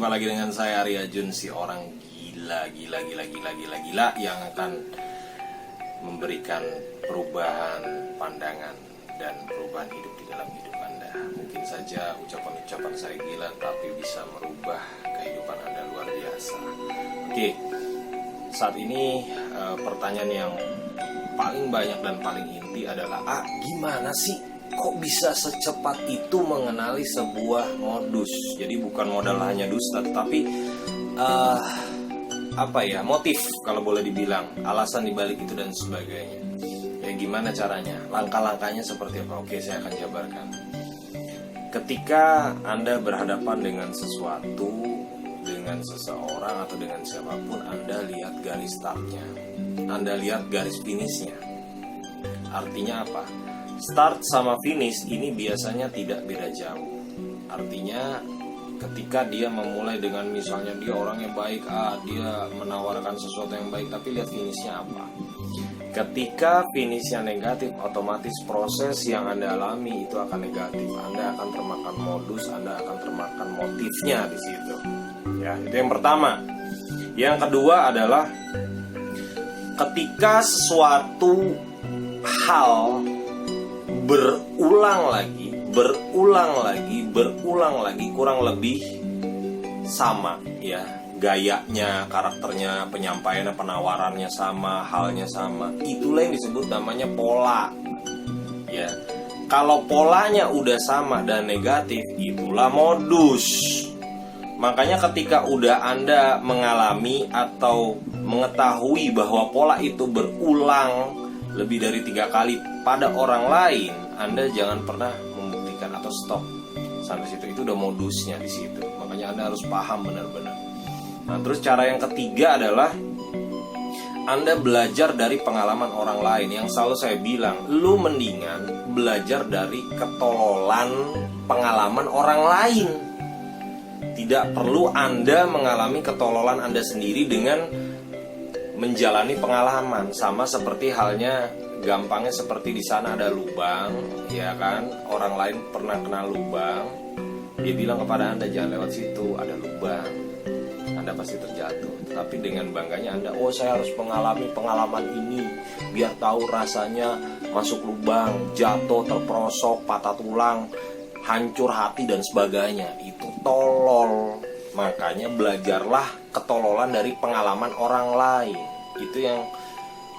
Jumpa lagi dengan saya Arya Jun, si orang gila yang akan memberikan perubahan pandangan dan perubahan hidup di dalam hidup Anda. Mungkin saja ucapan-ucapan saya gila, tapi bisa merubah kehidupan Anda luar biasa. Oke, saat ini pertanyaan yang paling banyak dan paling inti adalah gimana sih kok bisa secepat itu mengenali sebuah modus? Jadi bukan modal hanya dusta, tetapi motif kalau boleh dibilang, alasan dibalik itu dan sebagainya. Ya gimana caranya? Langkah-langkahnya seperti apa? Oke, saya akan jabarkan. Ketika Anda berhadapan dengan sesuatu, dengan seseorang atau dengan siapapun, Anda lihat garis startnya, Anda lihat garis finishnya. Artinya apa? Start sama finish ini biasanya tidak beda jauh. Artinya ketika dia memulai dengan misalnya dia orang yang baik, dia menawarkan sesuatu yang baik, tapi lihat finishnya apa. Ketika finishnya negatif, otomatis proses yang Anda alami itu akan negatif. Anda akan termakan modus, Anda akan termakan motifnya di situ. Ya, itu yang pertama. Yang kedua adalah ketika sesuatu hal berulang lagi, kurang lebih sama ya, gayanya, karakternya, penyampaiannya, penawarannya sama, halnya sama. Itulah yang disebut namanya pola. Ya. Kalau polanya udah sama dan negatif, itulah modus. Makanya ketika udah Anda mengalami atau mengetahui bahwa pola itu berulang lebih dari 3 kali pada orang lain, Anda jangan pernah membuktikan atau stop sampai situ. Itu udah modusnya di situ. Makanya Anda harus paham benar-benar. Nah, terus cara yang ketiga adalah Anda belajar dari pengalaman orang lain. Yang selalu saya bilang, lu mendingan belajar dari ketololan pengalaman orang lain. Tidak perlu Anda mengalami ketololan Anda sendiri dengan menjalani pengalaman. Sama seperti halnya, gampangnya seperti di sana ada lubang, ya kan? Orang lain pernah kena lubang, dia bilang kepada Anda, jangan lewat situ, ada lubang. Anda pasti terjatuh. Tapi dengan bangganya Anda, saya harus mengalami pengalaman ini biar tahu rasanya masuk lubang, jatuh, terperosok, patah tulang, hancur hati dan sebagainya. Itu tolol. Makanya belajarlah ketololan dari pengalaman orang lain. Itu yang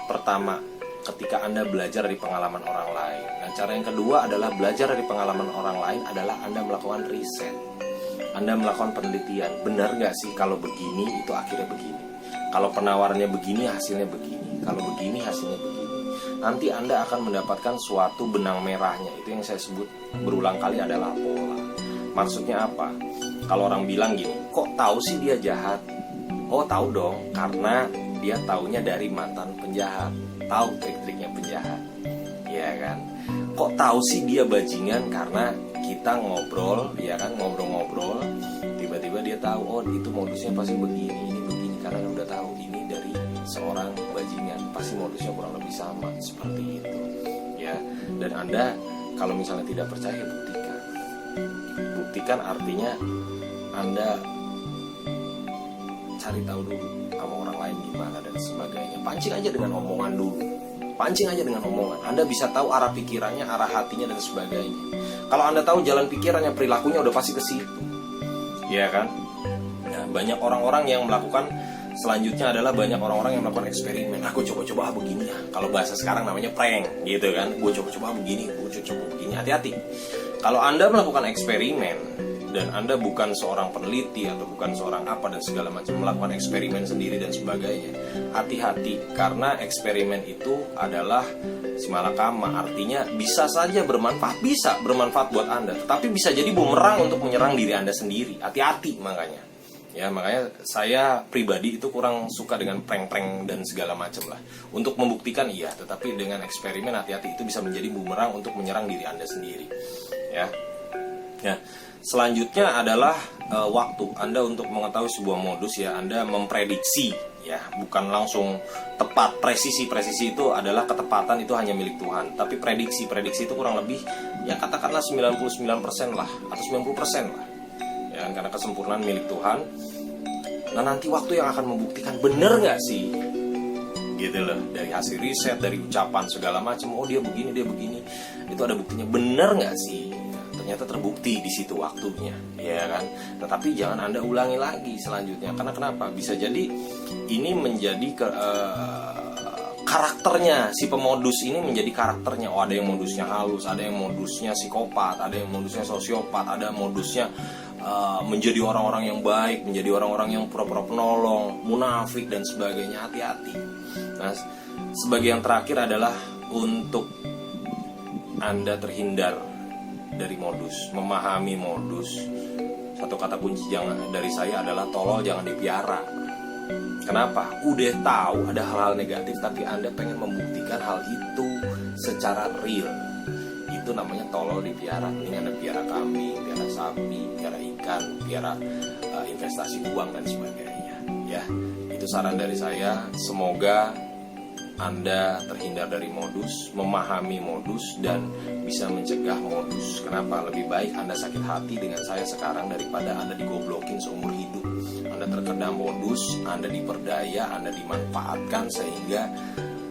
pertama, ketika Anda belajar dari pengalaman orang lain. Nah, cara yang kedua adalah belajar dari pengalaman orang lain adalah Anda melakukan riset. Anda melakukan penelitian. Benar nggak sih kalau begini itu akhirnya begini? Kalau penawarannya begini hasilnya begini. Kalau begini hasilnya begini. Nanti Anda akan mendapatkan suatu benang merahnya. Itu yang saya sebut berulang kali adalah pola. Maksudnya apa? Kalau orang bilang gini, kok tahu sih dia jahat? Tahu dong, karena dia taunya dari mantan penjahat. Tahu trik-triknya penjahat, ya kan? Kok tahu sih dia bajingan? Karena kita ngobrol, ya kan, ngobrol-ngobrol, tiba-tiba dia tahu, itu modusnya pasti begini, ini begini, karena udah tahu ini dari seorang bajingan, pasti modusnya kurang lebih sama seperti itu, ya. Dan Anda kalau misalnya tidak percaya, buktikan artinya Anda cari tahu dulu sama orang lain gimana dan sebagainya. Pancing aja dengan omongan dulu. Pancing aja dengan omongan. Anda bisa tahu arah pikirannya, arah hatinya dan sebagainya. Kalau Anda tahu jalan pikirannya, perilakunya udah pasti ke situ. Ya kan? Nah, banyak orang-orang yang melakukan, selanjutnya adalah banyak orang-orang yang melakukan eksperimen. Aku coba-coba begini ya. Kalau bahasa sekarang namanya prank, gitu kan? Gue coba-coba begini, gue coba begini. Hati-hati. Kalau Anda melakukan eksperimen dan Anda bukan seorang peneliti atau bukan seorang apa dan segala macam, melakukan eksperimen sendiri dan sebagainya, hati-hati, karena eksperimen itu adalah simalakama. Artinya bisa saja bermanfaat, bisa bermanfaat buat Anda, tetapi bisa jadi bumerang untuk menyerang diri Anda sendiri. Hati-hati makanya. Ya, makanya saya pribadi itu kurang suka dengan prank-prank dan segala macam lah. Untuk membuktikan iya, tetapi dengan eksperimen hati-hati, itu bisa menjadi bumerang untuk menyerang diri Anda sendiri. Ya. Nah, selanjutnya adalah waktu Anda untuk mengetahui sebuah modus, ya. Anda memprediksi, ya, bukan langsung tepat. Presisi itu adalah ketepatan, itu hanya milik Tuhan. Tapi prediksi itu kurang lebih, ya katakanlah 99% lah atau 90% lah. Ya, kan, karena kesempurnaan milik Tuhan. Nah, nanti waktu yang akan membuktikan bener nggak sih, gitu loh, dari hasil riset, dari ucapan segala macam, oh dia begini, itu ada buktinya, bener nggak sih? Ternyata terbukti di situ waktunya, ya kan. Tetapi jangan Anda ulangi lagi selanjutnya, karena kenapa? Bisa jadi ini menjadi karakternya, si pemodus ini menjadi karakternya. Oh, ada yang modusnya halus, ada yang modusnya psikopat, ada yang modusnya sosiopat, ada modusnya menjadi orang-orang yang baik, menjadi orang-orang yang pura-pura penolong, munafik dan sebagainya. Hati-hati. Nah, sebagai yang terakhir adalah untuk Anda terhindar dari modus, memahami modus. Satu kata kunci dari saya adalah tolol jangan dipiara. Kenapa? Udah tahu ada hal-hal negatif, tapi Anda pengen membuktikan hal itu secara real. Itu namanya tolol dipiara. Ini Anda piara kambing, piara sapi, piara ikan, piara investasi uang dan sebagainya. Ya, itu saran dari saya. Semoga Anda terhindar dari modus, memahami modus, dan bisa mencegah modus. Kenapa? Lebih baik Anda sakit hati dengan saya sekarang daripada Anda digoblokin seumur hidup. Anda terkena modus, Anda diperdaya, Anda dimanfaatkan, sehingga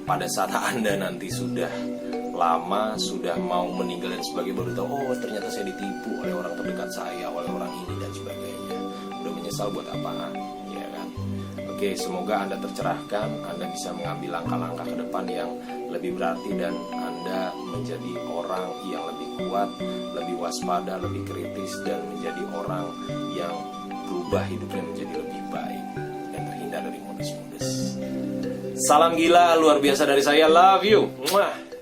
pada saat Anda nanti sudah lama, sudah mau meninggal dan sebagainya, baru tahu, oh ternyata saya ditipu oleh orang terdekat saya, oleh orang ini dan sebagainya. Udah menyesal buat apaan, ya kan? Oke, semoga Anda tercerahkan, Anda bisa mengambil langkah-langkah ke depan yang lebih berarti, dan Anda menjadi orang yang lebih kuat, lebih waspada, lebih kritis, dan menjadi orang yang berubah hidupnya menjadi lebih baik dan terhindar dari modus-modus. Salam gila luar biasa dari saya, love you. Mwah.